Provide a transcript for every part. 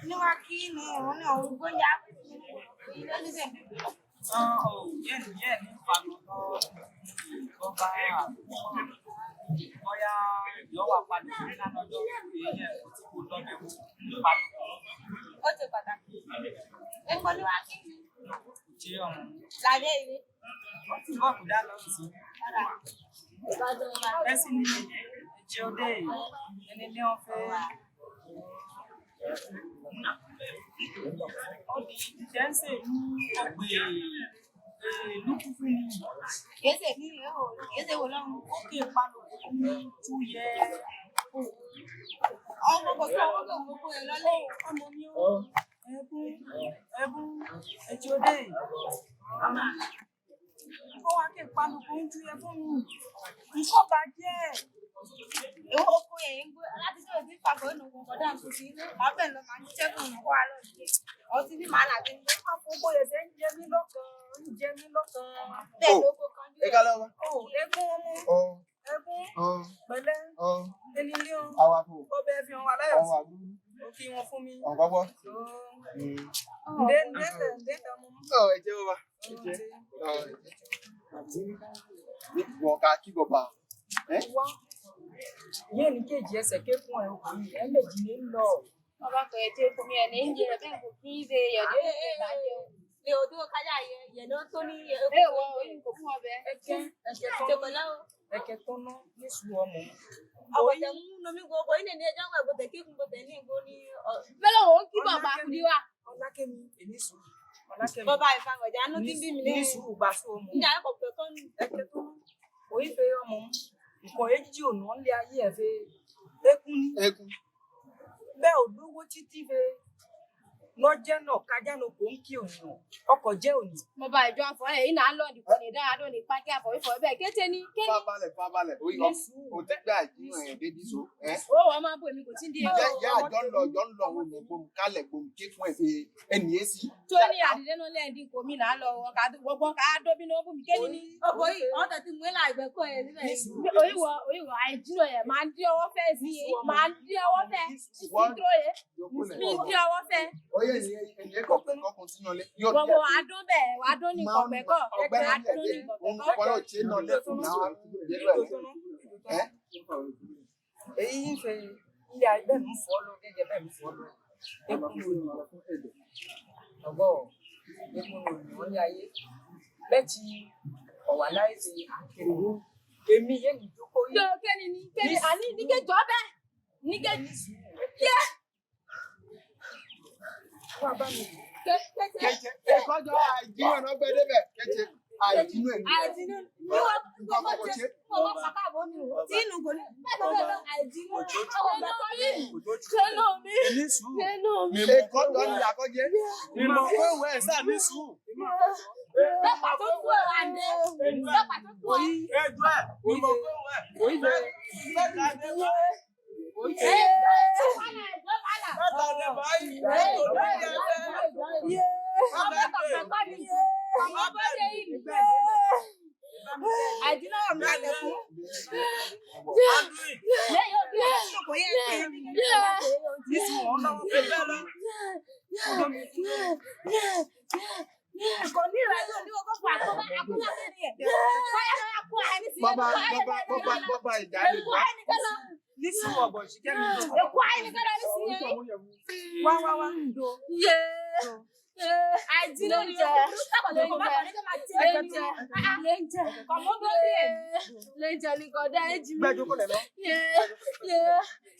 Nhưng mà khi này nó nào có giá em có nước là đây đi chiều đây nên đi học về Chén sẽ bị lúc cái gì đi nữa rồi cái gì rồi đâu kịp ban đầu chú ye ông có số một quyền nó lên con muốn nhiều em chiều đây có ai kịp ban đầu cũng chú ye không có bà kia nếu ông có em cứ láti cho đi phá với nó có đang cứ gì nữa ở bên là mang chơi cùng nó qua rồi ở thì mà là cái mà phụ bồi sẽ chơi mi lóc để nó có con Ê cá lâu em cũng bên lên bên liêu Awa fún. ó bẹ fi hàn wá láyọ̀ Àwọn àdúgbò. ó kí wọn fún mi Àwọn pápá. ndé mo mú Ẹ jẹ́ bàbá. Wọ́n ká kí bàbá. wá yẹn ní kejì ẹsẹ̀ ké fún ẹ òkú yìí ẹ méjì ní lọ Baba ko ete ko mi ene nje be ko kize yo de ba je. để ô tô khai ra giờ nó tôi đi E wo yin ko fun obe. ẹkẹ chụp tó vào đâu ẹkẹ tó ná ní sùn ọmọ ông có nó mi có cái này này trong cái bộ thể kia cũng bộ thể này cô đi Be lo wo ki baba ku di wa. ọlákẹ́mi èmi sùn ọlákẹ́mi bye bye pha người ta nó tin đi mình ní đi sùn gbà sùn ọmọ nhà nó có con ẹkẹ tó ná òyìnbó ọmọ nǹkan èjì ò ná lé ayé ẹ fẹ ekun ní Ẹkún. bẹ́ẹ̀ ò lówó títí fẹ lọ́jẹ́ náà kájà náà kò ń kí òyìn ọkọ̀ jẹ́ òyìn. Mo ba ijo afọ e ina lo di ko ni da do ni pa ki afọ ifo be kete ni ke ni. Fábalẹ̀. Oyi o tẹ́ gbé àjíwọ̀n ẹ̀ débi so. O wa ma bo mi ko tin di e. Ìyá àjọ ń lọ òun ní gbòm kálẹ̀ gbòm ké fún ẹ̀ fi ẹnì yé sí. To ni adide no le ndi ko mi na lo wo ka gbogbo ka do bi no bu mi ke ni ni. ọ̀pọ̀ yìí ọ̀tá ti mú ẹ̀ láì gbẹ kọ́ ẹ̀ níbẹ̀ Oyiwo ai jino ye ma ndi owo fe si ma ndi owo fe. Si tro ye. Mi ndi owo fe. Oyè ẹni ẹ̀ kọ̀ọ̀kan sínú ọlẹ́. Gbogbo adun be wa dun ni ko be ko. Ọgbẹ́ náà Adun ni ko be òun ko. kọ́ yóò ṣe náà lẹ́kùn náà yẹ́lẹ̀ ẹ̀. èyí ń fẹ́ ilé ayé bẹ́ẹ̀ ń fọ́ lọ gẹ́gẹ́ bẹ́ẹ̀ ń fọ́ lọ ekun ló ní ọgbọ́ ekun ló ní wọ́n ní ayé bẹ́ẹ̀ ti ọ̀wà láyé ti àkèrè èmi yé mi jókòó Yo yìí ke ni ani ni ke jo be. Ni ke ye. wọ́n bá mi Kẹ̀kẹ́ ẹ̀kọ́jọ́ àìjíwọ̀n náà gbẹ débẹ̀ kẹ̀kẹ́ àìjínú ẹ̀ ní. àìdínú ní wọ́n kọ́kọ́ ṣe ọwọ́ pàpà bọ́ ni o tí inú kò ní bẹ́ẹ̀ àìdínú ọwọ́ gbẹ́kọ́ ní Keno mi. ní sùúrù Keno mi. Ẹ̀kọ́jọ́ ní àkọ́jẹ́. ìmọ̀ pé òwe ẹ̀ sáà ní sùúrù bẹ́ẹ̀ pàtó kú ẹ̀ wá dé bẹ́ẹ̀ pàtó kú ẹ̀. ẹjọ́ ẹ̀ ìmọ̀ pé òwe òyìnbó mẹ́ta ní àìdínú ọ̀rọ̀ náà lè fún. Kò ní ìrẹ̀lẹ̀ òní ọkọ̀ fún àkọ́bá àkọ́bá kẹ́ni ẹ̀. Bọ́bá ìjà lè gbà. ní sùúrù ọ̀bọ̀ ìṣìkẹ́ mi lọ. Èkó àìníkẹ́ lọ sí ẹ̀. wá Àìdínú ni o. Sábàtì kò bá kọ̀ ní kí máa jẹ́. Kọ̀mọ́ tó dé ẹ̀. Lenja ni ko da eji mi. gbẹ́jọ́ kò lẹ̀ lọ.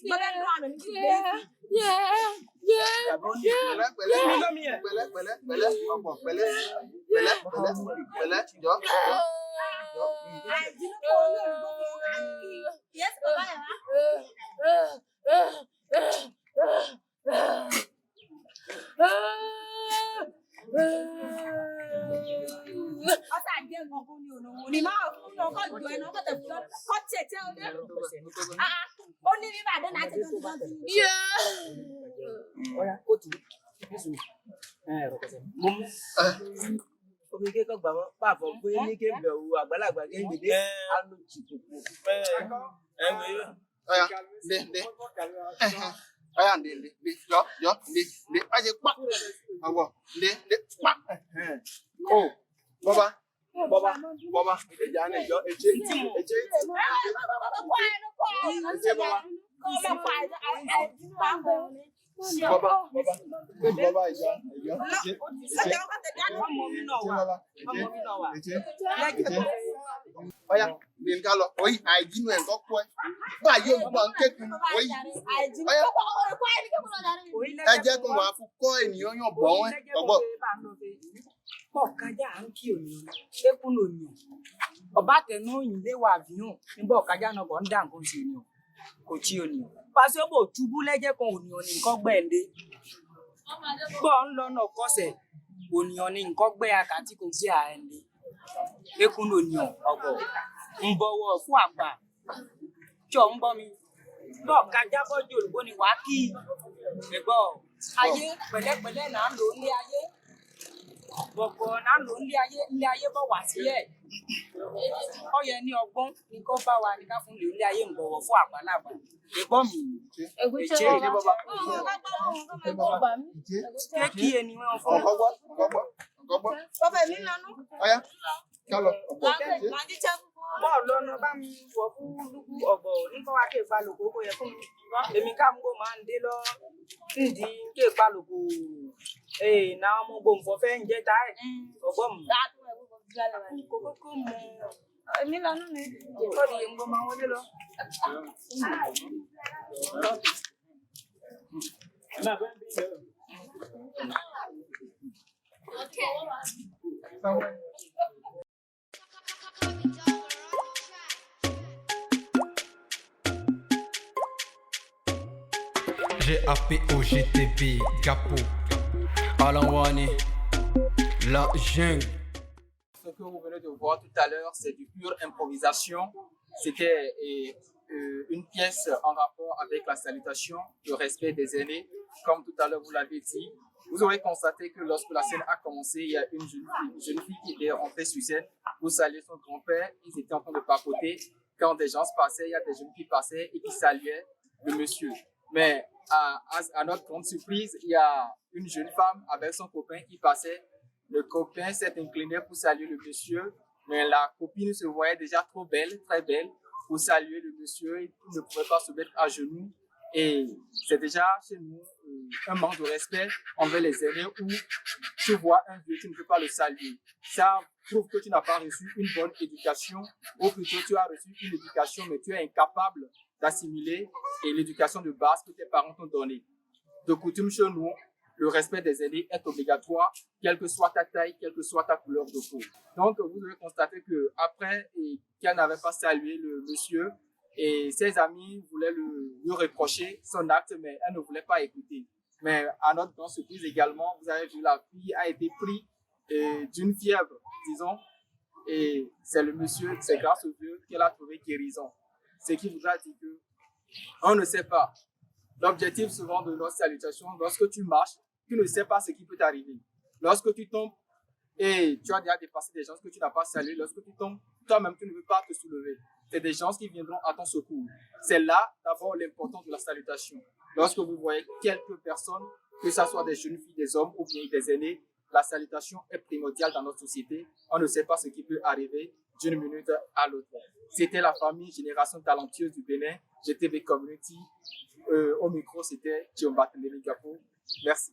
Gbọ́dọ̀ ní àmì ní kí n Pẹ̀lẹ́ ọ̀pọ̀ pẹ̀lẹ́ jọ. àìdínú kò ní òrùkọ́ fún àǹkì. Yẹ́sì bàbá yẹn wá. Ọ̀sà jẹ́ nǹkan kó ní ònà òní máa fún un ọkọ̀ jọ ẹ̀nà ọkọ̀ tẹ̀sí lọ kọ́ tẹ̀tẹ̀ ọdẹ. Ó ní bíbá àdé náà ti tó ti tọ́jú. ọ̀ya ó tù ní sùúrù mo mú omi kékeré gbà wọ́n pàfọ́ pé ní ké bẹ̀rù àgbàlagbà ké gbèdé alójì kòkó. Oya, ndé. Oya, ndé. Yo, ndé. Aje pa. Awo, ndé. Pa. Oh, Baba. Eja na yo, eje. Baba, eja. Oya, ndé nka lọ. Oyi, àìjínú ẹ̀ nǹkan pọ̀ ẹ́. Báyìí olùgbọ́n ń kékun. Oyi, ẹ jẹ́ kó wàá fún kọ́ ènìyàn yàn bọ̀ wọ́n. Ọgbọ́n. Ọ̀kájà à ń kí ònìyàn ṣékún lònìyàn ọba tẹnu òyìnlé wà bíyàn nígbà ọ̀kájà náà bọ̀ ń dà nǹkan ṣe ònìyàn kò tí ònìyàn pàṣẹ bò túbú lẹ́jẹ̀ kan ònìyàn ní nǹkan gbẹ̀ǹde bọ́ ń lọ́nà kọsẹ̀ ònìyàn ní nǹkan gbẹ̀ àkàtì kò sí àẹ̀ǹde ṣékún lònìyàn ọ̀gbọ̀ ń bọ̀wọ̀ fún àgbà tí ò ń bọ́ mi bọ́ ọ̀kájà bọ́jú olùkọ́ ni wàá kí ẹ̀gbọ́ ayé pẹ̀lẹ́pẹ̀lẹ́ náà ń lò ó ní ayé bọ̀bọ̀ náà ló ń lé ayé bọ̀ wá sílẹ̀ ó yẹ ní ọgbọ́n ní kó bá wa ní ká fún lè ayé ń bọ̀wọ̀ fún àgbàlagbà ẹ̀gbọ́n mi èjé ilé bọ́bá kí ẹni wọn fún Ọgbọ́n. Bàbá mi lanu. Oya, ká lọ. bọ́ọ̀lù ọ̀nà bá mi wọ̀ fún lúkú ọ̀bọ̀ nígbà wá ké balùkù ó yẹ fún mi èmi ká mú kó máa ń dé lọ nídi ké balùkù náà ọmọ gbòǹfọ̀ fẹ́ ń jẹ́ táì ọgbọ́n mi. kókó mu èmi lanu ni kọ́ọ̀dù yẹn ń gbọ́ máa wọlé lọ. GAPO, Gapo, Alawani, la jungle. Ce que vous venez de voir tout à l'heure, c'est du pure improvisation. C'était une pièce en rapport avec la salutation, le respect des aînés. Comme tout à l'heure, vous l'avez dit, vous aurez constaté que lorsque la scène a commencé, il y a une jeune fille qui était entrée sur scène pour saluer son grand-père. Ils étaient en train de papoter. Quand des gens passaient, il y a des jeunes qui passaient et qui saluaient le monsieur. Mais à notre grande surprise, il y a une jeune femme avec son copain qui passait. Le copain s'est incliné pour saluer le monsieur, mais la copine se voyait déjà trop belle, très belle, pour saluer le monsieur. Il ne pouvait pas se mettre à genoux. Et c'est déjà chez nous un manque de respect envers les aînés où tu vois un vieux, tu ne peux pas le saluer. Ça prouve que tu n'as pas reçu une bonne éducation, ou plutôt tu as reçu une éducation, mais tu es incapable d'assimiler et l'éducation de base que tes parents t'ont donnée. De coutume chez nous, le respect des aînés est obligatoire, quelle que soit ta taille, quelle que soit ta couleur de peau. Donc, vous devez constater que après, qu'elle n'avait pas salué le monsieur, et ses amis voulaient lui reprocher son acte, mais elle ne voulait pas écouter. Mais à notre grande surprise également, vous avez vu, la fille a été prise d'une fièvre, disons, et c'est le monsieur, c'est grâce au Dieu qu'elle a trouvé guérison. Ce qui vous a dit que on ne sait pas. L'objectif souvent de notre salutation, lorsque tu marches, tu ne sais pas ce qui peut t'arriver. Lorsque tu tombes et tu as déjà dépassé des gens que tu n'as pas salués, lorsque tu tombes, toi-même tu ne veux pas te soulever. C'est des gens qui viendront à ton secours. C'est là d'abord l'importance de la salutation. Lorsque vous voyez quelques personnes, que ce soit des jeunes filles, des hommes ou bien des aînés, la salutation est primordiale dans notre société. On ne sait pas ce qui peut arriver d'une minute à l'autre. C'était la famille Génération Talentueuse du Bénin, GTV Community. Au micro, c'était Giomba Gapo. Merci.